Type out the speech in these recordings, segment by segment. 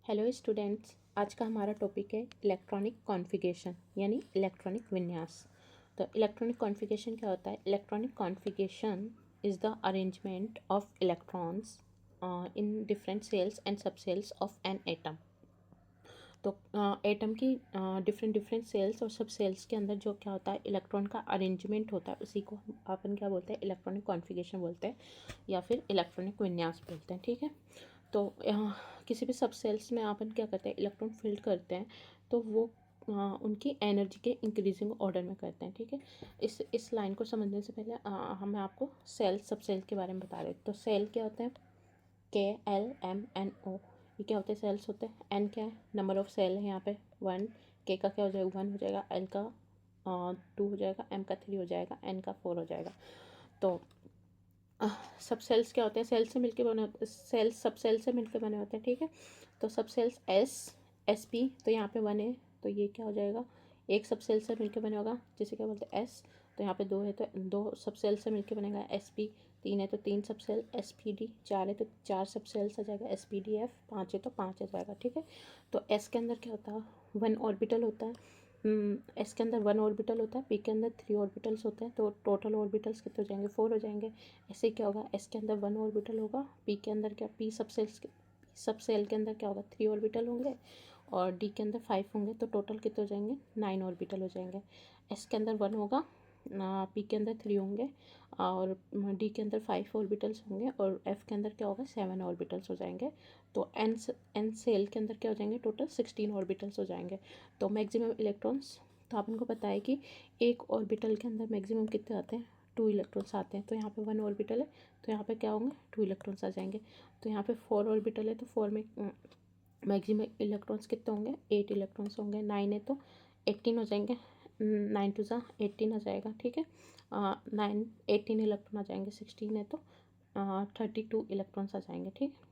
Hello students, आज का हमारा टॉपिक है इलेक्ट्रॉनिक कॉन्फ़िगरेशन यानी इलेक्ट्रॉनिक विन्यास। तो इलेक्ट्रॉनिक कॉन्फ़िगरेशन क्या होता है? Electronic configuration is the arrangement of electrons in different cells and सब सेल्स ऑफ एन एटम। तो एटम की डिफरेंट डिफरेंट सेल्स और सब सेल्स के अंदर जो क्या होता है, इलेक्ट्रॉन का अरेंजमेंट होता है, उसी को अपन क्या बोलते हैं? इलेक्ट्रॉनिक कॉन्फ़िगरेशन बोलते हैं या फिर इलेक्ट्रॉनिक विन्यास बोलते हैं। ठीक है। तो किसी भी सब सेल्स में अपन क्या करते हैं? इलेक्ट्रॉन फील्ड करते हैं, तो वो उनकी एनर्जी के इंक्रीजिंग ऑर्डर में करते हैं। ठीक है। इस लाइन को समझने से पहले मैं आपको सेल सब सेल के बारे में बता रहे। तो सेल क्या होते हैं? KLMNO, ये क्या होते हैं? सेल्स होते हैं। एन क्या है? नंबर ऑफ सेल है यहाँ पे 1। के का क्या हो जाएगा? 1 हो जाएगा। एल का 2 हो जाएगा। एम का 3 हो जाएगा। एन का 4 हो जाएगा। तो सब सेल्स क्या होते हैं? सेल से मिलके बने होते हैं। सेल्स सब सेल से मिलकर बने होते हैं। ठीक है। तो सब सेल्स SP, तो यहाँ पे 1 है तो ये क्या हो जाएगा? एक सब सेल से मिलकर बने होगा, जिसे क्या बोलते हैं? S। तो यहाँ पे 2 है तो 2 सब सेल से मिलकर बनेगा SP। 3 है तो 3 सब सेल SPD। 4 है तो 4 सब सेल्स आ जाएगा SPDF। 5 है तो 5 आ जाएगा। ठीक है। तो S के अंदर क्या होता है? 1 ऑर्बिटल होता है। एस के अंदर 1 ऑर्बिटल होता है। पी के अंदर 3 ऑर्बिटल्स होते हैं। तो टोटल ऑर्बिटल्स कितने हो जाएंगे? 4 हो जाएंगे। ऐसे क्या होगा? एस के अंदर 1 ऑर्बिटल होगा। पी के अंदर क्या? पी सब सेल के अंदर क्या होगा? 3 ऑर्बिटल होंगे और डी के अंदर 5 होंगे। तो टोटल कितने हो जाएंगे? 9 ऑर्बिटल हो जाएंगे। एस के अंदर 1 होगा, पी के अंदर 3 होंगे और डी के अंदर 5 ऑर्बिटल्स होंगे और एफ के अंदर क्या होगा? 7 ऑर्बिटल्स हो जाएंगे। तो एन सेल के अंदर क्या हो जाएंगे? टोटल 16 ऑर्बिटल्स हो जाएंगे। तो मैक्सिमम इलेक्ट्रॉन्स, तो आपको पता है कि एक ऑर्बिटल के अंदर मैक्सिमम कितने आते हैं? 2 इलेक्ट्रॉन्स आते हैं। तो यहाँ पे 1 ऑर्बिटल है तो यहाँ पे क्या होंगे? 2 इलेक्ट्रॉन्स आ जाएंगे। तो यहाँ पे 4 ऑर्बिटल है तो 4 में मैक्सिमम इलेक्ट्रॉन्स कितने होंगे? 8 इलेक्ट्रॉन्स होंगे। 9 है तो 18 हो जाएंगे। 9 टू ज़ा 18 आ जाएगा। ठीक है। 18 इलेक्ट्रॉन आ जाएंगे। 16 है तो 32 इलेक्ट्रॉन्स आ जाएंगे। ठीक है।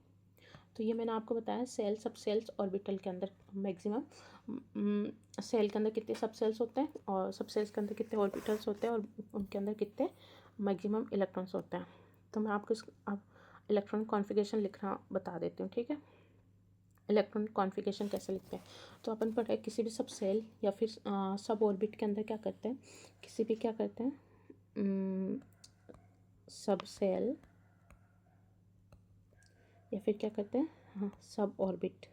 तो ये मैंने आपको बताया सेल सब सेल्स ऑर्बिटल के अंदर मैक्सिमम सेल के अंदर कितने सब सेल्स होते हैं और सब सेल्स के अंदर कितने ऑर्बिटल्स होते हैं और उनके अंदर कितने मैक्सिमम इलेक्ट्रॉन्स होते हैं। तो मैं आपको अब इलेक्ट्रॉनिक कॉन्फ़िगरेशन लिखना बता देती हूँ। ठीक है। इलेक्ट्रॉनिक कॉन्फ़िगरेशन कैसे लिखते हैं? तो अपन पढ़ रहे किसी भी सब सेल या फिर सब ऑर्बिट के अंदर क्या करते हैं? किसी भी क्या करते हैं? सब सेल या फिर क्या करते हैं? हाँ, सब ऑर्बिट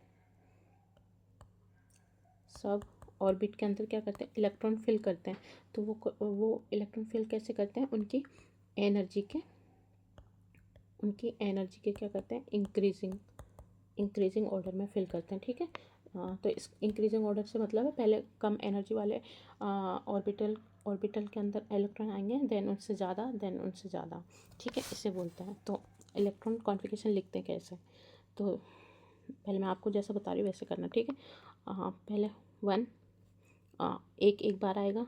के अंदर क्या करते हैं? इलेक्ट्रॉन फिल करते हैं। तो वो इलेक्ट्रॉन फिल कैसे करते हैं? उनकी एनर्जी के क्या करते हैं? इंक्रीजिंग ऑर्डर में फिल करते हैं। ठीक है। तो इस इंक्रीजिंग ऑर्डर से मतलब है पहले कम एनर्जी वाले ऑर्बिटल के अंदर इलेक्ट्रॉन आएंगे, देन उनसे ज़्यादा। ठीक है, इसे बोलते हैं। तो इलेक्ट्रॉन कॉन्फ़िगरेशन लिखते हैं कैसे? तो पहले मैं आपको जैसा बता रही हूँ वैसे करना। ठीक है। पहले 1 एक बार आएगा।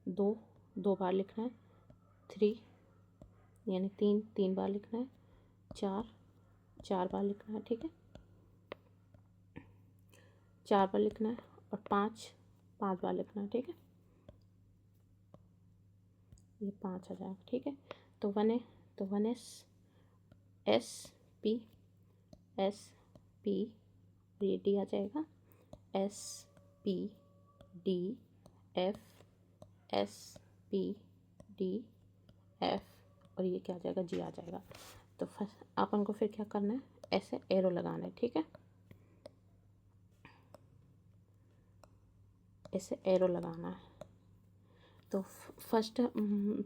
2 बार लिखना है। 3 यानी 3 बार लिखना है। 4 बार लिखना है। ठीक है। 4 बार लिखना है और 5 बार लिखना है। ठीक है। ये 5 आ जाएगा। ठीक है। तो 1 है तो 1 एस पी ये डी आ जाएगा। SPDF SPDF और ये क्या आ जाएगा? जी आ जाएगा। तो अपन को फिर क्या करना है? ऐसे एरो लगाना है। ठीक है। ऐसे एरो लगाना है। तो फर्स्ट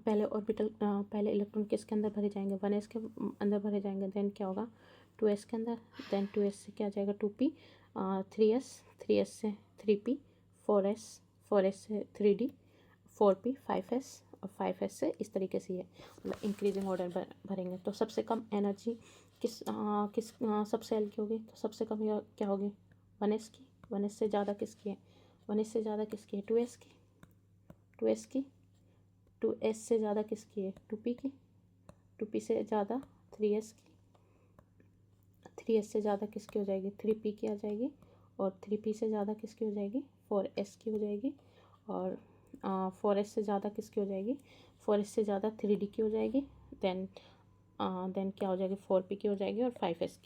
पहले इलेक्ट्रॉन किसके अंदर भरे जाएंगे? 1s के अंदर भरे जाएंगे। देन क्या होगा? 2s के अंदर। देन 2s से क्या आ जाएगा? 2p। 3s से 3p। 4s से 3d। 4p 5s और 5s से इस तरीके से ये मतलब इंक्रीजिंग ऑर्डर भरेंगे। तो सबसे कम एनर्जी किस सब सेल की होगी? तो सबसे कम क्या होगी? 1s की। 1s से ज़्यादा किसकी है? 1s से ज़्यादा किसकी है? 2s की। 2s की। 2s से ज़्यादा किसकी है? 2p की। 2p से ज़्यादा 3s की। 3s से ज़्यादा किसकी हो जाएगी? 3p की आ जाएगी। और 3p से ज़्यादा किसकी हो जाएगी? 4s की हो जाएगी। और 4s से ज़्यादा किसकी हो जाएगी? 4s से ज़्यादा 3d की हो जाएगी। देन देन क्या हो जाएगी 4p की हो जाएगी और 5s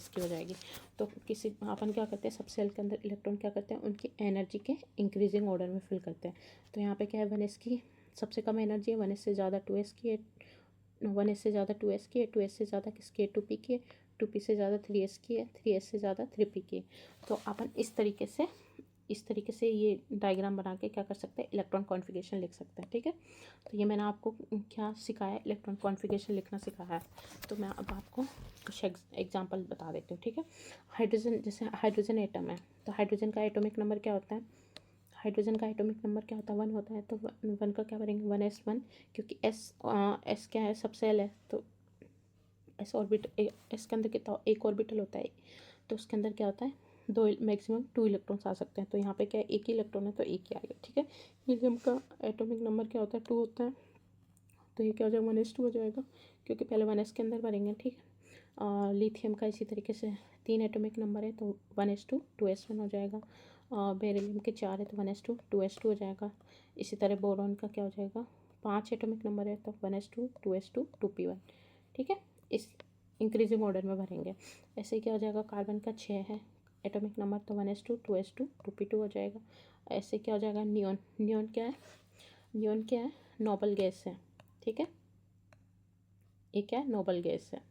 की हो जाएगी। तो किसी अपन क्या करते हैं, सब सेल के अंदर इलेक्ट्रॉन क्या करते हैं, उनकी एनर्जी के इंक्रीजिंग ऑर्डर में फिल करते हैं। तो यहाँ पे क्या है, 1s की सबसे कम एनर्जी है, 1s से ज़्यादा 2s की है, 1s से ज़्यादा 2s की है, 2s से ज़्यादा किसकी है 2p की है, 2p से ज़्यादा 3s की है, 3s से ज़्यादा 3p की है। तो अपन इस तरीके से ये डायग्राम बना के क्या कर सकते हैं, इलेक्ट्रॉन कॉन्फ़िगरेशन लिख सकते हैं। ठीक है, तो ये मैंने आपको क्या सिखाया, इलेक्ट्रॉन कॉन्फ़िगरेशन लिखना सिखाया है। तो मैं अब आपको कुछ एग्जांपल बता देती हूँ। ठीक है, हाइड्रोजन, जैसे हाइड्रोजन एटम है, तो हाइड्रोजन का एटॉमिक नंबर क्या होता है, हाइड्रोजन का एटॉमिक नंबर क्या होता है, 1 होता है। तो 1 का क्या करेंगे, 1s1, क्योंकि एस क्या है, सब सेल है, तो एस ऑर्बिटल, एस के अंदर कितना एक ऑर्बिटल होता है, तो उसके अंदर क्या होता है, दो मैक्सिमम 2 इलेक्ट्रॉन्स आ सकते हैं। तो यहाँ पे क्या है, एक ही इलेक्ट्रॉन है तो एक ही आएगा। ठीक है, हीलियम का एटॉमिक नंबर क्या होता है, 2 होता है, तो ये क्या हो जाएगा, 1s2 हो जाएगा, क्योंकि पहले 1s के अंदर भरेंगे। ठीक है, लिथियम का इसी तरीके से 3 एटॉमिक नंबर है, तो 1s2 2s1 हो जाएगा। बेरिलियम के 4 है, तो 1s2 2s2 हो जाएगा। इसी तरह बोरॉन का क्या हो जाएगा, 5 एटॉमिक नंबर है, तो 1s2 2s2 2p1। ठीक है, इस इंक्रीजिंग ऑर्डर में भरेंगे। ऐसे ही क्या हो जाएगा, कार्बन का 6 है एटॉमिक नंबर, तो 1s2 2s2 2p2 हो जाएगा। ऐसे क्या हो जाएगा, नियॉन, नियॉन क्या है, नियॉन क्या है, नोबल गैस है। ठीक है, ये क्या है, नोबल गैस है,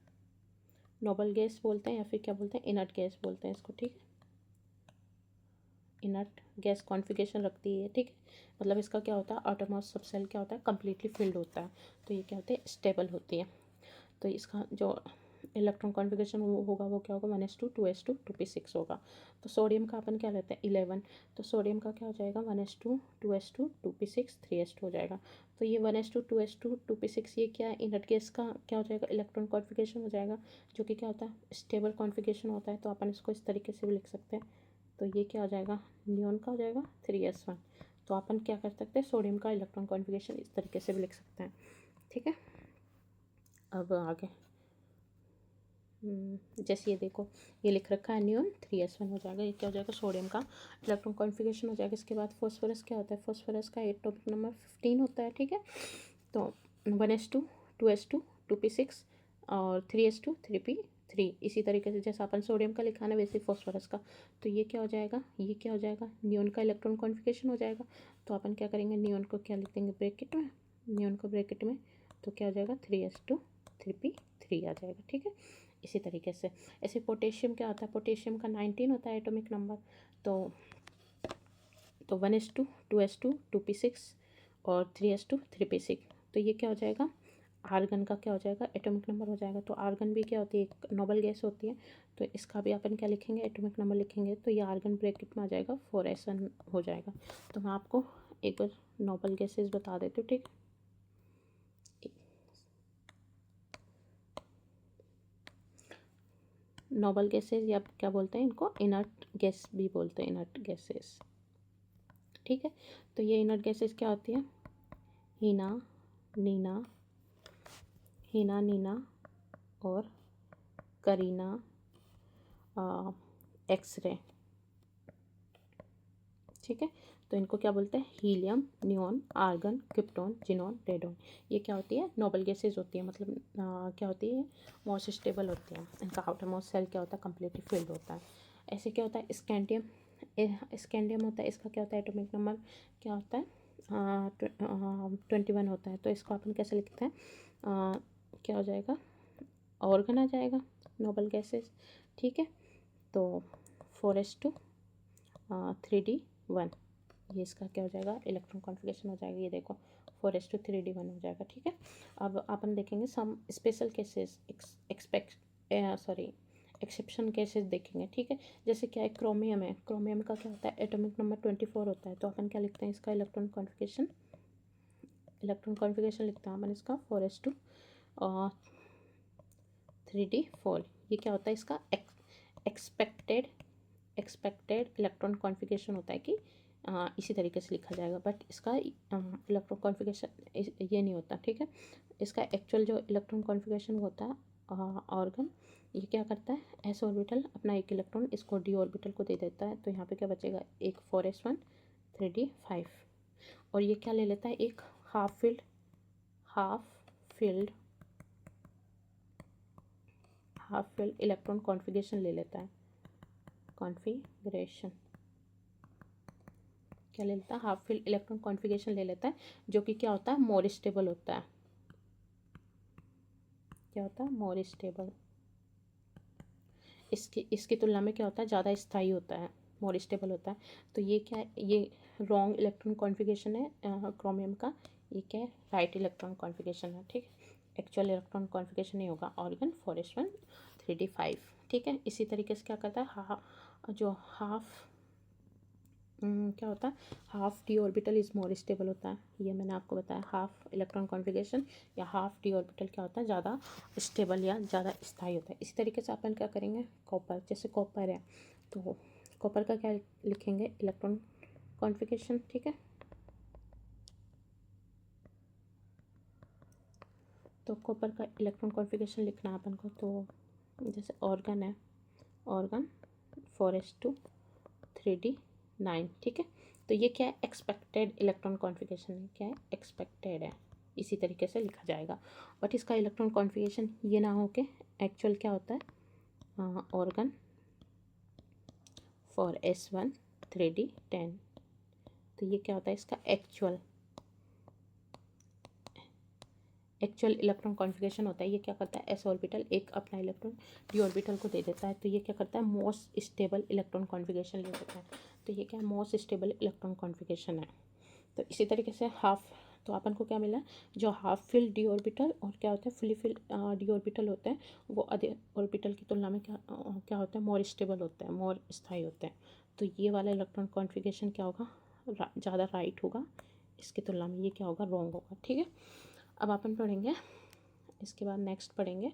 नोबल गैस बोलते हैं या फिर क्या बोलते हैं, इनर्ट गैस बोलते हैं इसको। ठीक है, इनर्ट गैस कॉन्फ़िगरेशन रखती है। ठीक है, मतलब इसका क्या होता है, आटोमॉस सब सेल क्या होता है, कम्प्लीटली फिल्ड होता है, तो ये क्या होते हैं, स्टेबल होती है। तो इसका जो इलेक्ट्रॉन कॉन्फ़िगरेशन वो होगा, वो क्या होगा, 1s2 2s2 2p6 होगा। तो सोडियम का अपन क्या लेते हैं, 11, तो सोडियम का क्या हो जाएगा, 1s2 2s2 2p6 3s2 हो जाएगा। तो ये 1s2 2s2 2p6 ये क्या है, इनर्ट गैस का क्या हो जाएगा, इलेक्ट्रॉन कॉन्फ़िगरेशन हो जाएगा, जो कि क्या होता है, स्टेबल कॉन्फ़िगरेशन होता है। तो अपन इसको इस तरीके से भी लिख सकते हैं। तो ये क्या हो जाएगा, नियॉन का हो जाएगा 3s1। तो अपन क्या कर सकते हैं, सोडियम का इलेक्ट्रॉन कॉन्फ़िगरेशन इस तरीके से भी लिख सकते हैं। ठीक है, अब आगे जैसे ये देखो, ये लिख रखा है नियॉन 3s1 हो जाएगा। ये क्या हो जाएगा, सोडियम का इलेक्ट्रॉन कॉन्फ़िगरेशन हो जाएगा। इसके बाद फॉस्फोरस क्या होता है, फॉस्फोरस का एटॉमिक नंबर 15 होता है। ठीक है, तो 1s2 2s2 2p6 और 3s2 3p3। इसी तरीके से जैसा अपन सोडियम का लिखा ना, वैसे फॉस्फोरस का। तो ये क्या हो जाएगा, ये क्या हो जाएगा, नियॉन का इलेक्ट्रॉन कॉन्फ़िगरेशन हो जाएगा। तो अपन क्या करेंगे, नियॉन को क्या लिख देंगे ब्रैकेट में, नियॉन को ब्रैकेट में, तो क्या हो जाएगा 3s2 3p3 आ जाएगा। ठीक है, इसी तरीके से। ऐसे पोटेशियम क्या होता है, पोटेशियम का 19 होता है एटॉमिक नंबर। तो 1s2 2s2 2p6 और 3s2 3p6। तो ये क्या हो जाएगा, आर्गन का क्या हो जाएगा, एटॉमिक नंबर हो जाएगा। तो आर्गन भी क्या होती है, एक नोबल गैस होती है, तो इसका भी अपन क्या लिखेंगे, एटॉमिक नंबर लिखेंगे। तो ये आर्गन ब्रैकेट में आ जाएगा 4s1 हो जाएगा। तो मैं आपको एक बार नोबल गैसेस बता देती हूँ। ठीक, नोबल गैसेस या क्या बोलते हैं इनको, इनर्ट गैस भी बोलते हैं, इनर्ट गैसेस। ठीक है, तो ये इनर्ट गैसेस क्या होती है, हीना, नीना, हीना, नीना और करीना, एक्सरे। ठीक है, तो इनको क्या बोलते हैं, helium, neon, argon, krypton, xenon, radon. ये क्या होती है, नोबल गैसेज होती है, मतलब क्या होती है, मोस्ट स्टेबल होती है। इनका आउटर मोस्ट सेल क्या होता है, कम्प्लीटली फिल्ड होता है। ऐसे क्या होता है, स्कैंडियम, स्कैंडियम होता है, इसका क्या होता है, एटॉमिक नंबर क्या होता है, 21 होता है। तो इसको अपन कैसे लिखते हैं, क्या हो जाएगा, ऑर्गन आ जाएगा, नोबल गैसेज। ठीक है, तो 4s2 3d1, ये इसका क्या हो जाएगा, इलेक्ट्रॉन कॉन्फ़िगरेशन हो जाएगा। ये देखो 4s2 3d1 हो जाएगा। ठीक है, अब अपन देखेंगे some special cases, exception cases देखेंगे। ठीक है, जैसे क्या है, क्रोमियम है, क्रोमियम का क्या होता है, एटॉमिक नंबर 24 होता है। तो अपन क्या लिखते हैं, इसका इलेक्ट्रॉन कॉन्फ़िगरेशन लिखते हैं अपन इसका 4s2 और 3d4। ये क्या होता है, इसका एक्सपेक्टेड इलेक्ट्रॉन कॉन्फ़िगरेशन होता है कि इसी तरीके से लिखा जाएगा, बट इसका इलेक्ट्रॉन कॉन्फ़िगरेशन ये नहीं होता। ठीक है, इसका एक्चुअल जो इलेक्ट्रॉन कॉन्फ़िगरेशन होता है ऑर्गन, ये क्या करता है, एस ऑर्बिटल अपना एक इलेक्ट्रॉन इसको डी ऑर्बिटल को दे देता है। तो यहाँ पे क्या बचेगा, एक 4s1 3d5, और ये क्या ले लेता है, एक half filled half filled electron configuration ले लेता है, कॉन्फ़िगरेशन क्या ले लेता है, हाफ फिल्ड इलेक्ट्रॉन कॉन्फ़िगरेशन ले लेता है, जो कि क्या होता है, मोर स्टेबल होता है। क्या होता है, मोर स्टेबल। इसकी तुलना में क्या होता है, ज़्यादा स्थायी होता है, मोर स्टेबल होता है। तो ये क्या है, ये रॉन्ग इलेक्ट्रॉन कॉन्फ़िगरेशन है क्रोमियम का। ये क्या है, राइट इलेक्ट्रॉन कॉन्फ़िगरेशन है, ठीक है। एक्चुअल इलेक्ट्रॉन कॉन्फ़िगरेशन नहीं होगा, ऑर्गन 4s1 3d5, ठीक है। इसी तरीके से क्या करता है, जो हाफ क्या होता है, half D orbital is more stable होता है। ये मैंने आपको बताया, हाफ इलेक्ट्रॉन कॉन्फ़िगरेशन या हाफ डी ऑर्बिटल क्या होता है, ज़्यादा स्टेबल या ज़्यादा स्थायी होता है। इसी तरीके से अपन क्या करेंगे, कॉपर, जैसे कॉपर है तो कॉपर का क्या लिखेंगे, इलेक्ट्रॉन कॉन्फ़िगरेशन, ठीक है। तो कॉपर का इलेक्ट्रॉन कॉन्फ़िगरेशन लिखना है अपन को। तो जैसे ऑर्गन है, ऑर्गन 4s2 3d9, ठीक है। तो ये क्या है, एक्सपेक्टेड इलेक्ट्रॉन कॉन्फ़िगरेशन है, क्या है, एक्सपेक्टेड है, इसी तरीके से लिखा जाएगा। बट इसका इलेक्ट्रॉन कॉन्फ़िगरेशन ये ना हो के एक्चुअल क्या होता है, ऑर्गन 4s1 3d10। तो ये क्या होता है, इसका एक्चुअल इलेक्ट्रॉन कॉन्फ़िगरेशन होता है। ये क्या करता है, एस ऑर्बिटल एक अपना इलेक्ट्रॉन डी ऑर्बिटल को दे देता है। तो ये क्या करता है, मोस्ट स्टेबल इलेक्ट्रॉन कॉन्फ़िगरेशन ले लेता है। तो ये क्या है, मोस्ट स्टेबल इलेक्ट्रॉन कॉन्फ़िगरेशन है। तो इसी तरीके से हाफ, तो अपन को क्या मिला, जो हाफ फिल डी ऑर्बिटल और क्या होता है, फुली फिल डी ऑर्बिटल होते हैं, वो अधिक ऑर्बिटल की तुलना में क्या होता है, मोर स्टेबल होता है, मोर स्थायी होता है। तो ये वाला इलेक्ट्रॉन कॉन्फ़िगरेशन क्या होगा, ज़्यादा राइट होगा, इसकी तुलना में ये क्या होगा, रॉन्ग होगा, ठीक है। अब अपन पढ़ेंगे, इसके बाद नेक्स्ट पढ़ेंगे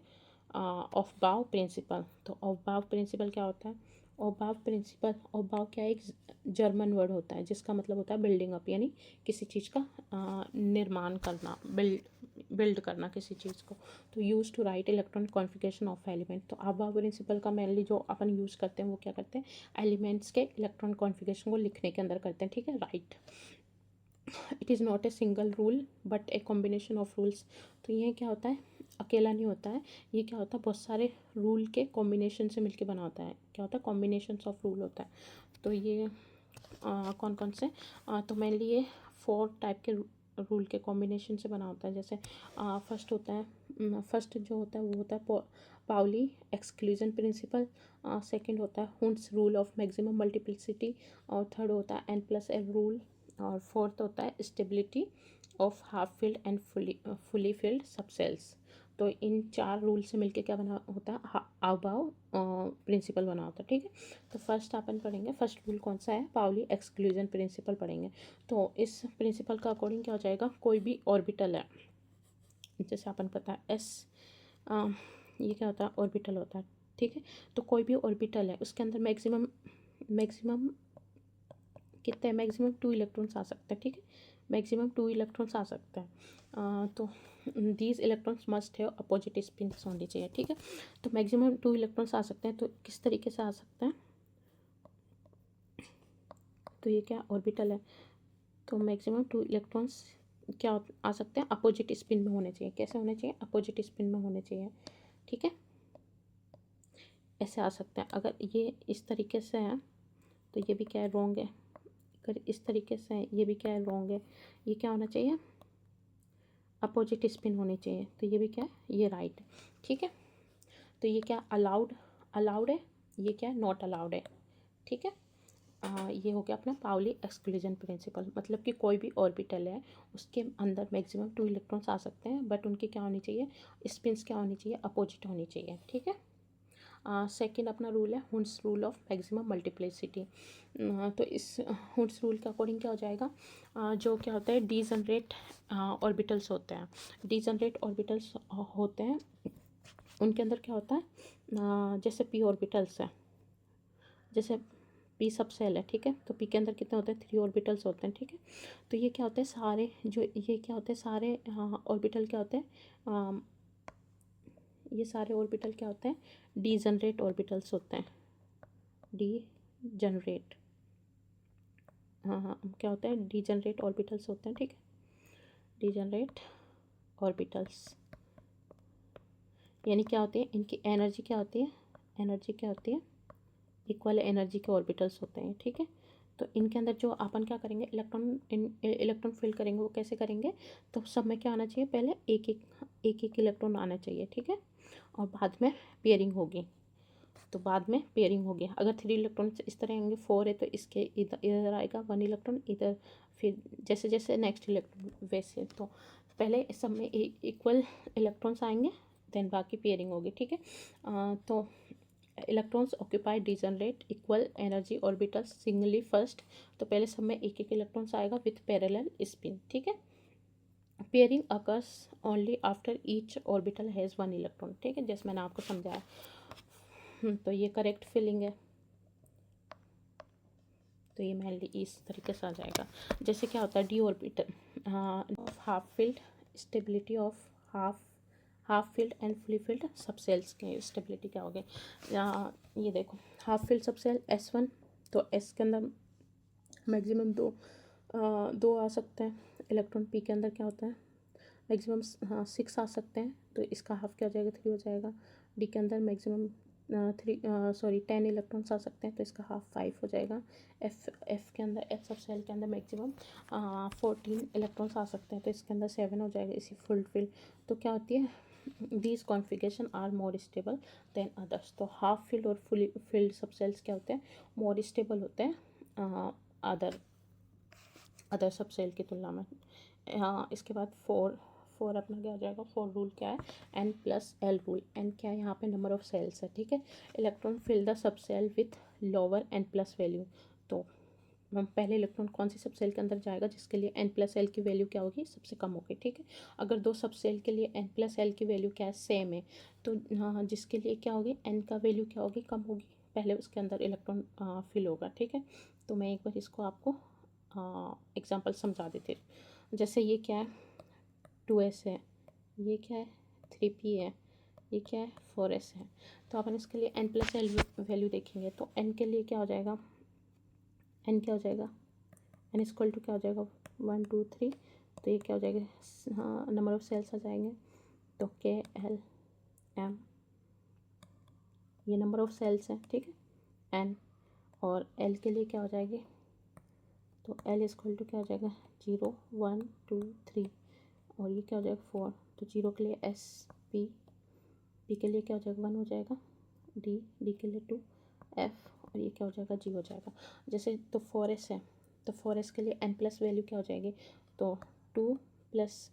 ऑफ बाव प्रिंसिपल। तो ऑफ बाव प्रिंसिपल क्या होता है, ऑफ बाव प्रिंसिपल, ऑफ बाव क्या एक जर्मन वर्ड होता है जिसका मतलब होता है बिल्डिंग अप, यानी किसी चीज़ का निर्माण करना, बिल्ड करना किसी चीज़ को। तो use to write electron configuration of element. तो ऑफ बाव प्रिंसिपल का मेनली जो अपन यूज़ करते हैं वो क्या करते हैं, एलिमेंट्स के इलेक्ट्रॉन कॉन्फ़िगरेशन को लिखने के अंदर करते हैं, ठीक है, right. It is not a single rule but a combination of rules. तो ये क्या होता है, अकेला नहीं होता है, ये क्या होता है, बहुत सारे रूल के कॉम्बिनेशन से मिलके बना होता है। क्या होता है, कॉम्बिनेशन ऑफ रूल होता है। तो ये कौन कौन से, तो मेनली ये 4 टाइप के रूल के कॉम्बिनेशन से बना होता है। जैसे फर्स्ट होता है, फर्स्ट जो होता है वो होता है पाउली एक्सक्लूजन प्रिंसिपल। सेकंड होता है हुंस रूल ऑफ मैक्सिमम मल्टीप्लिसिटी। और थर्ड होता है n+f रूल। और फोर्थ होता है stability of half filled and fully filled subcells. तो इन 4 रूल से मिलके क्या बना होता है, अबाव प्रिंसिपल बना होता है, ठीक है। तो फर्स्ट अपन पढ़ेंगे, फर्स्ट रूल कौन सा है, पाउली एक्सक्लूजन प्रिंसिपल पढ़ेंगे। तो इस प्रिंसिपल का अकॉर्डिंग क्या हो जाएगा, कोई भी ऑर्बिटल है, जैसे अपन पता है एस, ये क्या होता है, ऑर्बिटल होता है, ठीक है। तो कोई भी ऑर्बिटल है उसके अंदर मैक्सिमम कितने, मैक्सिमम 2 इलेक्ट्रॉन्स आ सकते हैं, ठीक है, मैक्सिमम 2 इलेक्ट्रॉन्स आ सकते हैं। तो दीज इलेक्ट्रॉन्स मस्ट है अपोजिट स्पिन होनी चाहिए, ठीक है। तो मैक्सिमम 2 इलेक्ट्रॉन्स आ सकते हैं, तो किस तरीके से आ सकते हैं, तो ये क्या ऑर्बिटल है, तो मैक्सिमम 2 इलेक्ट्रॉन्स क्या आ सकते हैं, अपोजिट स्पिन में होने चाहिए। कैसे होने चाहिए, अपोजिट स्पिन में होने चाहिए, ठीक है, ऐसे आ सकते हैं। अगर ये इस तरीके से है तो ये भी क्या है, रॉन्ग है। अगर इस तरीके से है ये भी क्या है, रॉन्ग है। ये क्या होना चाहिए, अपोजिट स्पिन होनी चाहिए। तो ये भी क्या है, ये राइट है, ठीक है। तो ये क्या अलाउड है, ये क्या है, नॉट अलाउड है, ठीक है। ये हो गया अपना पाउली एक्सक्लूजन प्रिंसिपल। मतलब कि कोई भी ऑर्बिटल है उसके अंदर मैक्सिमम 2 इलेक्ट्रॉन्स आ सकते हैं, बट उनकी क्या होनी चाहिए, स्पिन्स क्या होनी चाहिए, अपोजिट होनी चाहिए, ठीक है। सेकंड अपना रूल है हुंस रूल ऑफ मैक्सिमम मल्टीप्लिसिटी। तो इस हुंस रूल के अकॉर्डिंग क्या हो जाएगा, जो क्या होता है, डीजनरेट ऑर्बिटल्स होते हैं, डीजनरेट ऑर्बिटल्स होते हैं, उनके अंदर क्या होता है, जैसे पी ऑर्बिटल्स है, जैसे पी सब सेल है, ठीक है। तो पी के अंदर कितने होते हैं, 3 ऑर्बिटल्स होते हैं, ठीक है। तो ये क्या होते हैं, सारे जो ये क्या होते हैं, सारे ऑर्बिटल क्या होते हैं, ये सारे ऑर्बिटल क्या होते हैं, डीजनरेट ऑर्बिटल्स होते हैं, डीजनरेट, हाँ क्या होता है, डीजनरेट ऑर्बिटल्स होते हैं, ठीक है, डीजनरेट ऑर्बिटल्स, यानी क्या होती है, इनकी एनर्जी क्या होती है, एनर्जी क्या होती है, इक्वल एनर्जी के ऑर्बिटल्स होते हैं, ठीक है। तो इनके अंदर जो अपन क्या करेंगे, इलेक्ट्रॉन फिल करेंगे, वो कैसे करेंगे, तो सब में क्या आना चाहिए, पहले एक इलेक्ट्रॉन आना चाहिए, ठीक है, और बाद में पेयरिंग होगी, तो बाद में पेयरिंग होगी। अगर 3 इलेक्ट्रॉन इस तरह आएंगे, 4 है तो इसके इधर इधर आएगा 1 इलेक्ट्रॉन इधर, फिर जैसे जैसे नेक्स्ट इलेक्ट्रॉन वैसे, तो पहले इस सब में इक्वल इलेक्ट्रॉन्स आएंगे, देन बाकी पेयरिंग होगी, ठीक है। तो electrons occupy degenerate equal energy orbitals singly first, तो पहले सब में एक इलेक्ट्रॉन्स आएगा विथ पैरेलल स्पिन, ठीक है। Pairing occurs only after each orbital has 1 electron, ठीक है, जैसे मैंने आपको समझाया। तो ये करेक्ट फिलिंग है, तो ये मेनली इस तरीके से आ जाएगा। जैसे क्या होता है D orbital, half filled stability of half field and fully filled sub sales की स्टेबिलिटी क्या होगी, ये देखो हाफ फील्ड सब सेल S1, तो S के अंदर मैक्सिमम दो आ सकते हैं इलेक्ट्रॉन, पी के अंदर क्या होता है मैक्सिमम 6 आ सकते हैं, तो इसका हाफ क्या हो जाएगा 3 हो जाएगा। डी के अंदर मैक्सिमम 10 इलेक्ट्रॉन्स आ सकते हैं, तो इसका हाफ 5 हो जाएगा। एफ के अंदर एफ सब सेल के अंदर मैक्सिमम 14 इलेक्ट्रॉन्स आ सकते हैं, तो इसके अंदर 7 हो जाएगा इसी फुल फील्ड। तो क्या होती है, these configuration are more stable than others, तो हाफ फील्ड और फुली फील्ड सब सेल्स क्या होते हैं, मोर स्टेबल होते हैं अदर सब सेल की तुलना में। इसके बाद फोर अपना क्या हो जाएगा, 4 रूल क्या है, N+L रूल। N क्या है, यहाँ पे नंबर ऑफ सेल्स है, ठीक है। Electron fill the sub shell with lower N+ value, तो हम पहले इलेक्ट्रॉन कौन सी सब सेल के अंदर जाएगा जिसके लिए N+L की वैल्यू क्या होगी, सबसे कम होगी, ठीक है। अगर 2 सब सेल के लिए N+L की वैल्यू क्या है, सेम है, तो जिसके लिए क्या होगी, N का वैल्यू क्या होगी, कम होगी, पहले उसके अंदर इलेक्ट्रॉन फिल होगा, ठीक है। तो मैं एक बार इसको आपको एग्जांपल समझा देती हूँ। जैसे ये क्या है 2s है, ये क्या है 3p है, ये क्या है 4s है, तो अपन इसके लिए N+L वैल्यू देखेंगे, तो n के लिए क्या हो जाएगा, n क्या हो जाएगा, n इक्वल टू क्या हो जाएगा 1 2 3, तो ये क्या हो जाएगा, हाँ नंबर ऑफ सेल्स आ जाएंगे, तो KLM ये नंबर ऑफ सेल्स हैं, ठीक है। n और l के लिए क्या हो जाएगी, तो l इक्वल टू क्या हो जाएगा 0 1 2 3, और ये क्या हो जाएगा 4, तो 0 के लिए S P के लिए क्या हो जाएगा 1 हो जाएगा, D के लिए 2 F, और ये क्या हो जाएगा G हो जाएगा। जैसे तो 4s है, तो 4s के लिए N+ वैल्यू क्या हो जाएगी, तो 2 प्लस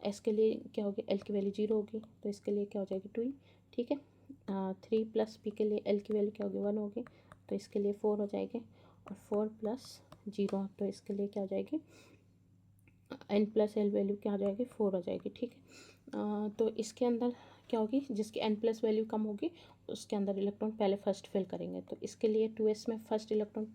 S के लिए क्या होगी, L की वैल्यू 0 होगी, तो इसके लिए क्या हो जाएगी 2 ही, ठीक है। 3 प्लस P के लिए L की वैल्यू क्या होगी 1 होगी, तो इसके लिए 4 हो जाएगी, और 4 प्लस 0, तो इसके लिए क्या हो जाएगी N+L वैल्यू क्या हो जाएगी 4 हो जाएगी, ठीक है। तो इसके अंदर क्या होगी, जिसकी N+ वैल्यू कम होगी उसके अंदर इलेक्ट्रॉन पहले फर्स्ट फिल करेंगे, तो इसके लिए 2s में फर्स्ट इलेक्ट्रॉन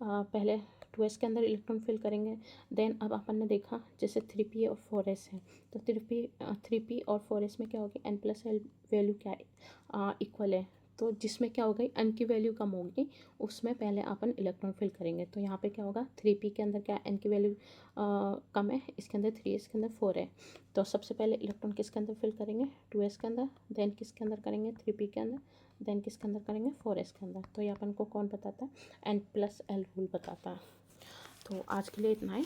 पहले 2s के अंदर इलेक्ट्रॉन फिल करेंगे। देन अब अपन ने देखा जैसे 3p और 4s है, तो 3p और 4s में क्या होगी, N+L वैल्यू क्या है इक्वल है, तो जिसमें क्या होगा n की वैल्यू कम होगी उसमें पहले अपन इलेक्ट्रॉन फिल करेंगे। तो यहाँ पे क्या होगा 3p के अंदर क्या n की वैल्यू कम है, इसके अंदर 3 इसके अंदर 4 है, तो सबसे पहले इलेक्ट्रॉन किसके अंदर फिल करेंगे 2s के अंदर, देन किसके अंदर करेंगे 3p के अंदर, देन किसके अंदर करेंगे 4s के अंदर। तो ये अपन को कौन बताता है, N+L रूल बताता है। तो आज के लिए इतना ही,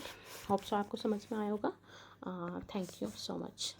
होप सो आपको समझ में आया होगा। Thank you so much.